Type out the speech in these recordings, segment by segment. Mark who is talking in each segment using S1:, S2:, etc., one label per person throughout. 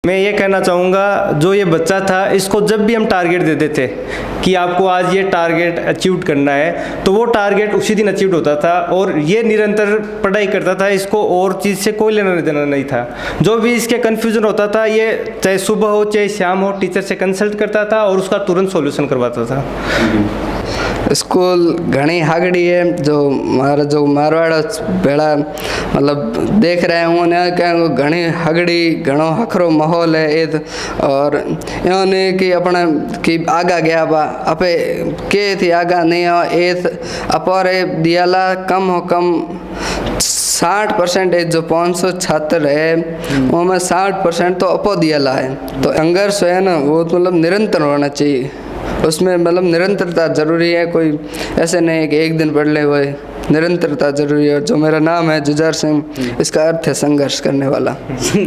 S1: मैं ये कहना चाहूँगा, जो ये बच्चा था इसको जब भी हम टारगेट देते थे कि आपको आज ये टारगेट अचीव करना है, तो वो टारगेट उसी दिन अचीव होता था और ये निरंतर पढ़ाई करता था। इसको और चीज़ से कोई लेना देना नहीं था। जो भी इसके कन्फ्यूज़न होता था, ये चाहे सुबह हो चाहे शाम हो, टीचर से कंसल्ट करता था और उसका तुरंत सॉल्यूशन करवाता था।
S2: स्कूल घणी हागड़ी है जो मारवाड़ भेड़ा मतलब देख रहे हूँ ने क्या घणी हगड़ी घणो हखरो माहौल है एद और इन्होंने कि अपना कि आगा गया बा अपे के थी आगा नहीं हो एद अपारे दियाला कम हो कम 60% जो 500 छात्र है वो में 60% तो अपो दियाला है। तो संघर्ष है ना वो मतलब निरंतर होना चाहिए, उसमें मतलब निरंतरता जरूरी है। कोई ऐसे नहीं है कि एक दिन पढ़ ले, वही निरंतरता जरूरी है। जो मेरा नाम है जुझार सिंह, इसका अर्थ है संघर्ष करने वाला।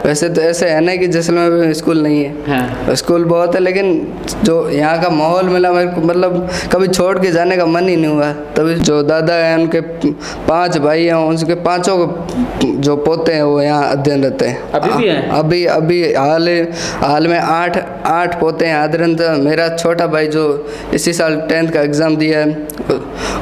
S2: वैसे तो ऐसे है ना कि जैसलमेर में स्कूल नहीं है, हाँ। स्कूल बहुत है, लेकिन जो यहाँ का माहौल मिला मेरे को मतलब कभी छोड़ के जाने का मन ही नहीं हुआ। तभी जो दादा हैं उनके 5 भाई हैं, उनके 5 जो पोते हैं वो यहाँ अध्ययन रहते हैं।
S3: अभी भी हैं?
S2: अभी हाल में 8 पोते हैं अध्ययन। मेरा छोटा भाई जो इसी साल 10th का एग्ज़ाम दिया है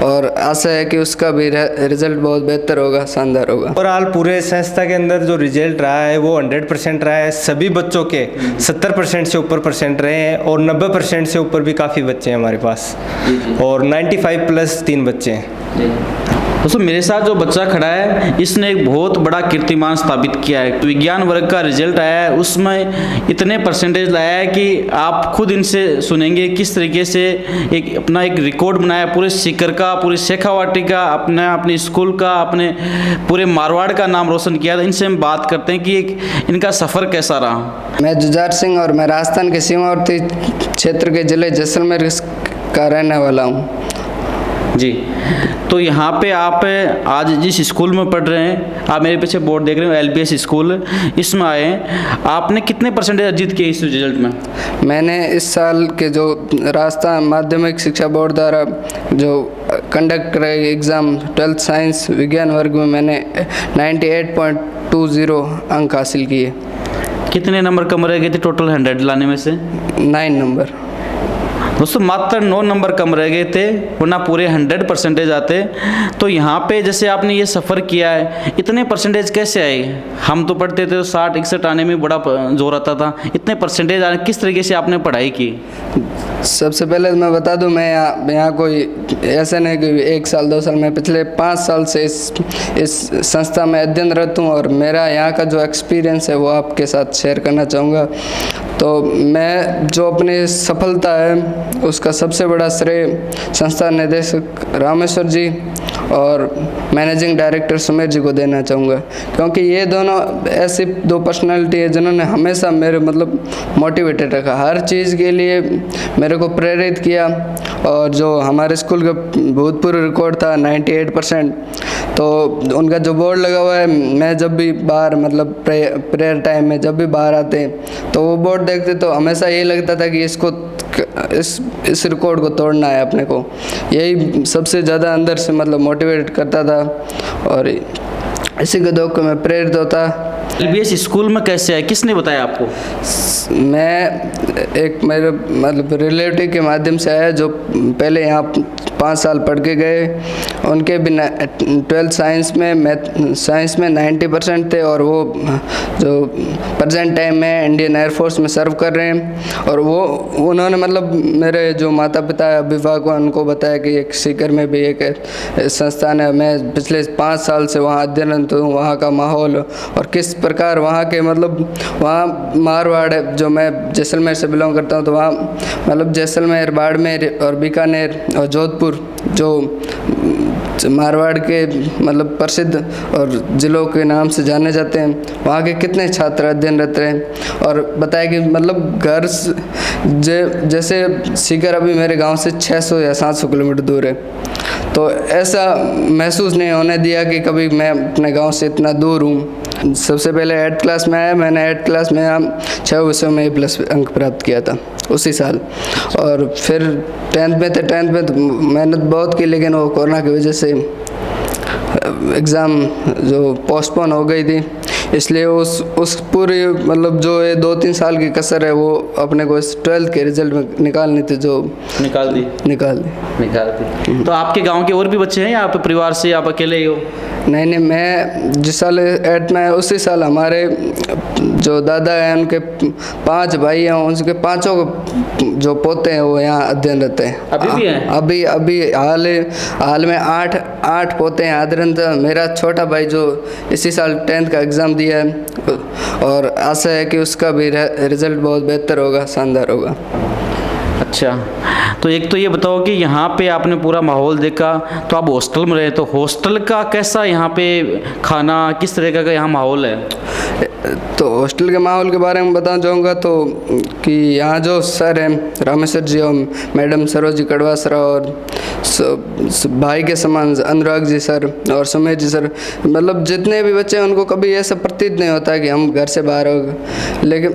S2: और आशा है कि उसका भी रिजल्ट बहुत बेहतर होगा, शानदार होगा।
S1: और हाल पूरे संस्था के अंदर जो रिजल्ट रहा है वो 100% रहा है। सभी बच्चों के 70% से ऊपर परसेंट रहे हैं और 90% से ऊपर भी काफ़ी बच्चे हैं हमारे पास, और 95+ 3 बच्चे हैं।
S3: दोस्तों मेरे साथ जो बच्चा खड़ा है इसने एक बहुत बड़ा कीर्तिमान स्थापित किया है। विज्ञान वर्ग का रिजल्ट आया है, उसमें इतने परसेंटेज लाया है कि आप खुद इनसे सुनेंगे किस तरीके से अपना एक रिकॉर्ड बनाया, पूरे सीकर का, पूरे शेखावाटी का, अपने स्कूल का, अपने पूरे मारवाड़ का नाम रोशन किया था। इनसे हम बात करते हैं कि इनका सफ़र कैसा रहा।
S2: मैं जुझार सिंह और मैं राजस्थान के सीमावर्ती क्षेत्र के ज़िले जैसलमेर का रहने वाला हूँ
S3: जी। तो यहाँ पे आप आज जिस स्कूल में पढ़ रहे हैं, आप मेरे पीछे बोर्ड देख रहे हो LBS स्कूल, इसमें आए हैं। आपने कितने परसेंटेज अर्जित किए इस रिजल्ट में?
S2: मैंने इस साल के जो राजस्थान माध्यमिक शिक्षा बोर्ड द्वारा जो कंडक्ट कराए एग्ज़ाम 12th साइंस विज्ञान वर्ग में मैंने 98.20 अंक हासिल किए।
S3: कितने नंबर कम रह गए थे टोटल 100 लाने में से?
S2: 9 नंबर।
S3: दोस्तों मात्र 9 नंबर कम रह गए थे, वरना पूरे 100% आते। तो यहाँ पे जैसे आपने ये सफ़र किया है, इतने परसेंटेज कैसे आए? हम तो पढ़ते थे तो 60-61 आने में बड़ा जोर आता था, इतने परसेंटेज आने किस तरीके से आपने पढ़ाई की?
S2: सबसे पहले मैं बता दूं, मैं यहाँ कोई ऐसा नहीं कि 1 साल 2 साल, मैं पिछले 5 साल से इस संस्था में अध्ययनरत हूँ और मेरा यहाँ का जो एक्सपीरियंस है वो आपके साथ शेयर करना चाहूँगा। तो मैं जो अपनी सफलता है उसका सबसे बड़ा श्रेय संस्था निदेशक रामेश्वर जी और मैनेजिंग डायरेक्टर सुमेर जी को देना चाहूँगा, क्योंकि ये दोनों ऐसी 2 पर्सनालिटी है जिन्होंने हमेशा मेरे मतलब मोटिवेटेड रखा, हर चीज़ के लिए मेरे को प्रेरित किया। और जो हमारे स्कूल का भूतपूर्व रिकॉर्ड था 98%, तो उनका जो बोर्ड लगा हुआ है, मैं जब भी बाहर मतलब प्रेयर टाइम में जब भी बाहर आते तो वो बोर्ड देखते तो हमेशा ये लगता था कि इस रिकॉर्ड को तोड़ना है अपने को। यही सबसे ज़्यादा अंदर से मतलब मोटिवेट करता था और इसी के देख के मैं प्रेरित होता।
S3: LBS स्कूल में कैसे है, किसने बताया आपको?
S2: मैं एक मेरे मतलब रिलेटिव के माध्यम से आया जो पहले यहाँ 5 साल पढ़ के गए। उनके भी 12th साइंस में 90% थे और वो जो प्रेजेंट टाइम में इंडियन एयरफोर्स में सर्व कर रहे हैं। और वो उन्होंने मतलब मेरे जो माता पिता अभिभावक उनको बताया कि एक सीकर में भी एक संस्थान है। मैं पिछले 5 साल से वहाँ अध्ययनरत हूँ, वहाँ का माहौल और किस प्रकार वहाँ के मतलब वहाँ मारवाड़, जो मैं जैसलमेर से बिलोंग करता हूँ, तो वहाँ मतलब जैसलमेर, बाड़मेर और बीकानेर और जोधपुर जो मारवाड़ के मतलब प्रसिद्ध और ज़िलों के नाम से जाने जाते हैं, वहाँ के कितने छात्र अध्ययनरत रहे। और बताया कि मतलब घर जैसे सीकर अभी मेरे गांव से 600 या 700 किलोमीटर दूर है, तो ऐसा महसूस नहीं होने दिया कि कभी मैं अपने गांव से इतना दूर हूँ। सबसे पहले 8th क्लास में आया, मैंने 8th क्लास में 6 विषयों में A+ अंक प्राप्त किया था उसी साल। और फिर 10th में तो मेहनत बहुत की, लेकिन वो कोरोना की वजह से एग्ज़ाम जो पोस्टपोन हो गई थी, इसलिए उस पूरी मतलब जो ये 2-3 साल की कसर है वो अपने को इस 12th के रिजल्ट में निकालनी थी, जो
S3: निकाल दी।
S2: निकाल दी।
S3: तो आपके गांव के और भी बच्चे हैं या आप परिवार से आप अकेले ही हो?
S2: नहीं, मैं जिस साल 8 में उसी साल हमारे जो दादा हैं उनके 5 भाई हैं, उनके 5 जो पोते हैं वो यहाँ अध्ययनरत हैं।
S3: अभी भी हैं?
S2: अभी हाल में 8 पोते हैं अध्ययनरत। मेरा छोटा भाई जो इसी साल 10th का एग्ज़ाम दिया है और आशा है कि उसका भी रिज़ल्ट बहुत बेहतर होगा, शानदार होगा।
S3: अच्छा, तो एक तो ये बताओ कि यहाँ पे आपने पूरा माहौल देखा, तो आप हॉस्टल में रहे, तो हॉस्टल का कैसा यहाँ पे खाना, किस तरह का यहाँ माहौल है?
S2: तो हॉस्टल के माहौल के बारे में बताना चाहूँगा तो कि यहाँ जो सर हैं रामेश्वर जी और मैडम सरोजी कड़वासरा और भाई के समान अनुराग जी सर और सुमेश जी सर, मतलब जितने भी बच्चे हैं उनको कभी ऐसा प्रतीत नहीं होता है कि हम घर से बाहर हो गए, लेकिन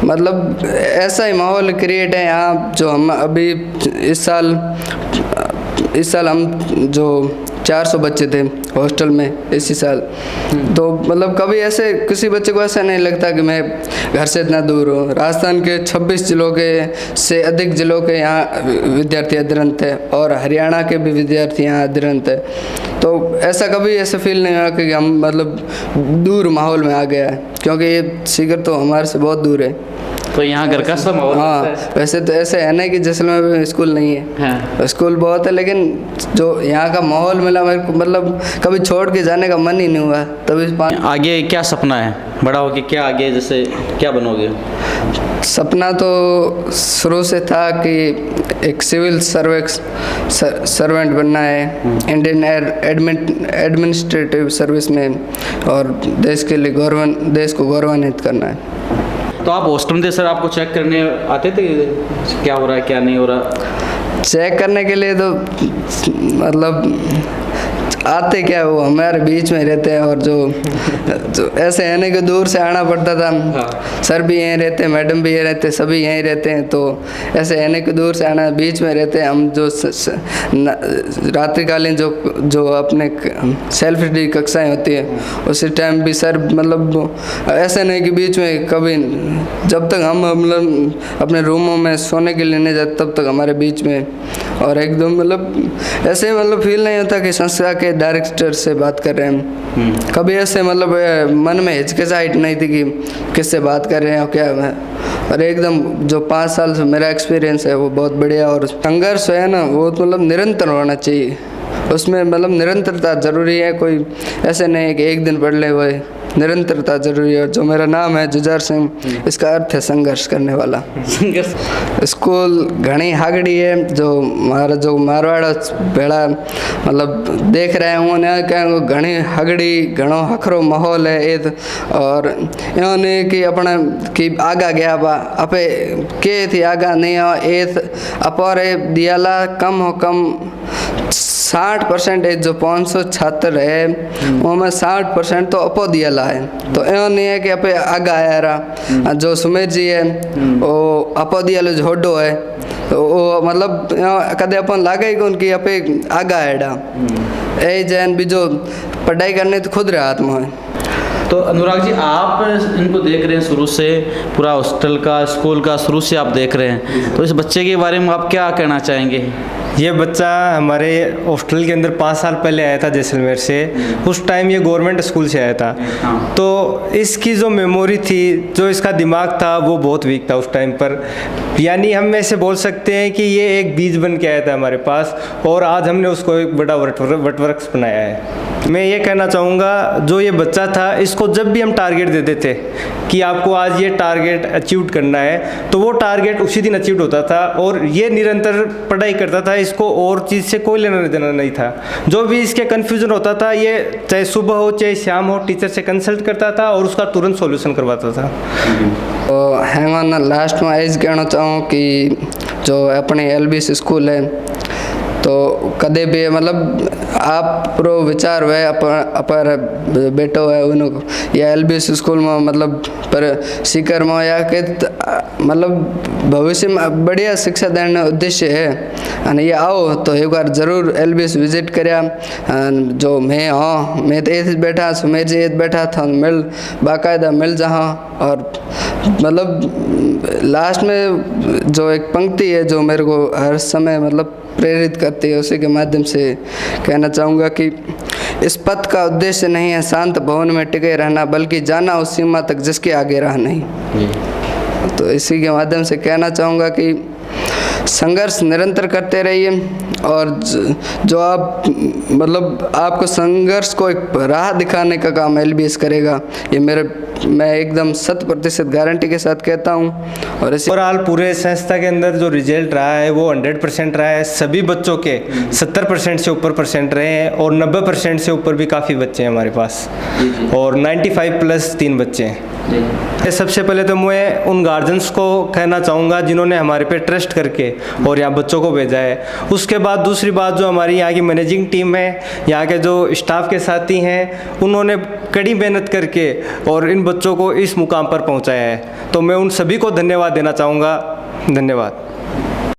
S2: मतलब ऐसा ही माहौल क्रिएट है यहाँ। जो हम अभी इस साल हम जो 400 बच्चे थे हॉस्टल में इसी साल, तो मतलब कभी ऐसे किसी बच्चे को ऐसा नहीं लगता कि मैं घर से इतना दूर हूँ। राजस्थान के 26 जिलों के से अधिक जिलों के यहाँ विद्यार्थी अध्ययनरत थे और हरियाणा के भी विद्यार्थी यहाँ अध्ययनरत थे, तो ऐसा कभी ऐसा फील नहीं हुआ कि हम मतलब दूर माहौल में आ गया है, क्योंकि ये सीकर तो हमारे से बहुत दूर है।
S3: तो यहाँ घर का सब माहौल
S2: हाँ, वैसे तो ऐसे है नहीं कि जैसलमेर में स्कूल नहीं है,
S3: हाँ।
S2: स्कूल बहुत है, लेकिन जो यहाँ का माहौल मिला मेरे को, मतलब कभी छोड़ के जाने का मन ही नहीं हुआ। तभी
S3: आगे क्या सपना है, बड़ा होके क्या आगे जैसे क्या बनोगे?
S2: सपना तो शुरू से था कि एक सिविल सर्वेंट बनना है इंडियन एडमिनिस्ट्रेटिव सर्विस में, और देश के लिए देश को गौरवान्वित करना है।
S3: तो आप हॉस्टल में थे सर, आपको चेक करने आते थे क्या हो रहा है क्या नहीं हो रहा?
S2: चेक करने के लिए तो मतलब आते क्या, वो हमारे बीच में रहते हैं, और जो ऐसे है नहीं कि दूर से आना पड़ता था।
S3: हाँ।
S2: सर भी यहीं रहते हैं, मैडम भी यहीं रहते हैं, सभी यहीं रहते हैं, तो ऐसे है नहीं कि दूर से आना, बीच में रहते हैं हम। जो रात्रिकालीन जो अपने सेल्फ स्टडी कक्षाएं होती है उसी टाइम भी सर मतलब ऐसे नहीं कि बीच में कभी, जब तक हम मतलब अपने रूमों में सोने के लिए नहीं जाते तब तक हमारे बीच में, और एकदम मतलब ऐसे मतलब फील नहीं होता कि संस्था के डायरेक्टर से बात कर रहे हैं। कभी ऐसे मतलब मन में हिचकिचाहट नहीं थी कि किससे बात कर रहे हैं और क्या है। और एकदम जो 5 साल से मेरा एक्सपीरियंस है वो बहुत बढ़िया, और संघर्ष है ना वो मतलब निरंतर होना चाहिए, उसमें मतलब निरंतरता ज़रूरी है। कोई ऐसे नहीं है कि एक दिन पढ़ ले, वही निरंतरता जरूरी है। जो मेरा नाम है जुझार सिंह, इसका अर्थ है संघर्ष करने वाला। स्कूल घनी हागड़ी है, जो मारवाड़ भेड़ा मतलब देख रहे हूँ ने क्या घनी हागड़ी घणो हखरो माहौल है ए, और इन्होंने कि अपना कि आगा गया बा अपे के थी आगा नहीं हो ए अपरे दियाला कम हो कम 60% जो 500 छात्र है उनमें 60% तो अपो दियाला है। तो यो नहीं है कि अपे आगा आया रहा। जो सुमेर जी है वो अपो दियालो जोड़ो है, तो वो मतलब कदे अपन लागे ही उनकी अपे आगा है ए जैन भी जो पढ़ाई करने तो खुद रहे हाथ में है।
S3: तो अनुराग जी, आप इनको देख रहे हैं शुरू से, पूरा हॉस्टल का स्कूल का शुरू से आप देख रहे हैं, तो इस बच्चे के बारे में आप क्या कहना चाहेंगे?
S1: ये बच्चा हमारे हॉस्टल के अंदर 5 साल पहले आया था जैसलमेर से। उस टाइम ये गवर्नमेंट स्कूल से आया था, तो इसकी जो मेमोरी थी, जो इसका दिमाग था वो बहुत वीक था उस टाइम पर। यानी हम ऐसे बोल सकते हैं कि ये एक बीज बन के आया था हमारे पास, और आज हमने उसको एक बड़ा वटवृक्ष बनाया है। मैं ये कहना चाहूँगा, जो ये बच्चा था इसको जब भी हम टारगेट देते थे कि आपको आज ये टारगेट अचीव करना है, तो वो टारगेट उसी दिन अचीव होता था, और ये निरंतर पढ़ाई करता था। इसको और चीज़ से कोई लेना देना नहीं था। जो भी इसके कन्फ्यूज़न होता था, ये चाहे सुबह हो चाहे शाम हो, टीचर से कंसल्ट करता था और उसका तुरंत सॉल्यूशन करवाता था।
S2: तो हैंग लास्ट में एज कहना चाहूँ कि जो अपने LBC स्कूल है तो कदे भी मतलब आप प्रो विचार हुए अपर बेटो है उनको या एलबीएस स्कूल में मतलब पर सीकर में या के मतलब भविष्य में बढ़िया शिक्षा देने उद्देश्य है અને ये आओ तो एक बार ज़रूर एलबीएस विजिट करिया जो मैं हाँ मैं तो ये बैठा सुमेर जी बैठा था मिल बाकायदा मिल जहाँ और मतलब लास्ट में जो एक पंक्ति है जो मेरे को हर समय मतलब प्रेरित करती है उसी के माध्यम से कहना चाहूँगा कि इस पथ का उद्देश्य नहीं है शांत भवन में टिके रहना बल्कि जाना उस सीमा तक जिसके आगे राह नहीं। तो इसी के माध्यम से कहना चाहूँगा कि संघर्ष निरंतर करते रहिए और जो आप मतलब आपको संघर्ष को एक राह दिखाने का काम एलबीएस करेगा ये मैं एकदम 100% गारंटी के साथ कहता हूँ। और इसी
S1: ओवरऑल पूरे संस्था के अंदर जो रिजल्ट रहा है वो 100% रहा है। सभी बच्चों के 70% से ऊपर परसेंट रहे हैं और 90% से ऊपर भी काफ़ी बच्चे हैं हमारे पास और 95+3 बच्चे हैं। सबसे पहले तो मैं उन गार्जियंस को कहना चाहूँगा जिन्होंने हमारे पे ट्रस्ट करके और यहाँ बच्चों को भेजा है। उसके बाद दूसरी बात जो हमारी यहाँ की मैनेजिंग टीम है, यहाँ के जो स्टाफ के साथी हैं, उन्होंने कड़ी मेहनत करके और इन बच्चों को इस मुकाम पर पहुँचाया है। तो मैं उन सभी को धन्यवाद देना चाहूँगा। धन्यवाद।